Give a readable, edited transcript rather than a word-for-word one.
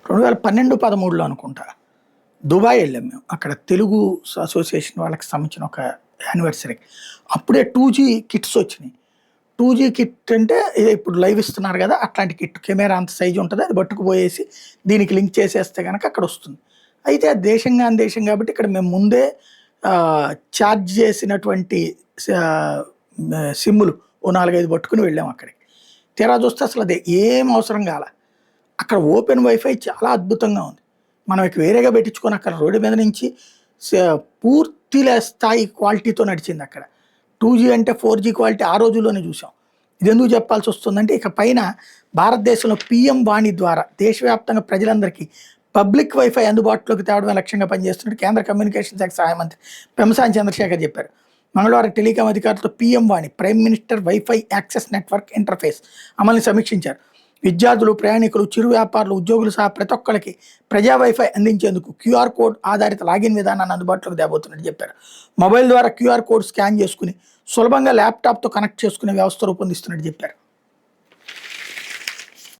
2012, 13లో అనుకుంటా. దుబాయ్ వెళ్ళాం మేము. అక్కడ తెలుగు అసోసియేషన్ వాళ్ళకి సంబంధించిన ఒక యానివర్సరీకి. అప్పుడే 2G కిట్స్ వచ్చినాయి. 2G కిట్ అంటే ఇప్పుడు లైవ్ ఇస్తున్నారు కదా, అట్లాంటి కిట్. కెమెరా అంత సైజు ఉంటుంది, అది పట్టుకుపోయేసి దీనికి లింక్ చేసేస్తే కనుక అక్కడ వస్తుంది. అయితే అది దేశం కాని దేశం కాబట్టి ఇక్కడ మేము ముందే ఛార్జ్ చేసినటువంటి సిమ్ములు ఓ 4-5 పట్టుకుని వెళ్ళాం అక్కడికి. తీరా చూస్తే అసలు అది ఏం అవసరం కాల. అక్కడ ఓపెన్ వైఫై చాలా అద్భుతంగా ఉంది. మనం ఇక వేరేగా పెట్టించుకొని అక్కడ రోడ్డు మీద నుంచి పూర్తి స్థాయి క్వాలిటీతో నడిచింది అక్కడ. 2G అంటే 4G క్వాలిటీ ఆ రోజుల్లోనే చూసాం. ఇది ఎందుకు చెప్పాల్సి వస్తుందంటే, ఇక పైన భారతదేశంలో PM వాణి ద్వారా దేశవ్యాప్తంగా ప్రజలందరికీ పబ్లిక్ వైఫై అందుబాటులోకి తేవడమే లక్ష్యంగా పనిచేస్తున్నట్టు కేంద్ర కమ్యూనికేషన్ శాఖ సహాయ మంత్రి పెమ్మసాని చంద్రశేఖర్ చెప్పారు. మంగళవారం టెలికాం అధికారులతో PM వాణి prime minister wifi access network interface అమలుని సమీక్షించారు. విద్యార్థులు, ప్రయాణికులు, చిరు వ్యాపారులు, ఉద్యోగులు సహా ప్రతి ఒక్కరికి ప్రజా వైఫై అందించేందుకు QR కోడ్ ఆధారిత లాగిన్ విధానాన్ని అందుబాటులోకి తేబోతున్నట్టు చెప్పారు. మొబైల్ ద్వారా QR కోడ్ స్కాన్ చేసుకుని సులభంగా ల్యాప్టాప్తో కనెక్ట్ చేసుకునే వ్యవస్థ రూపొందిస్తున్నట్టు చెప్పారు.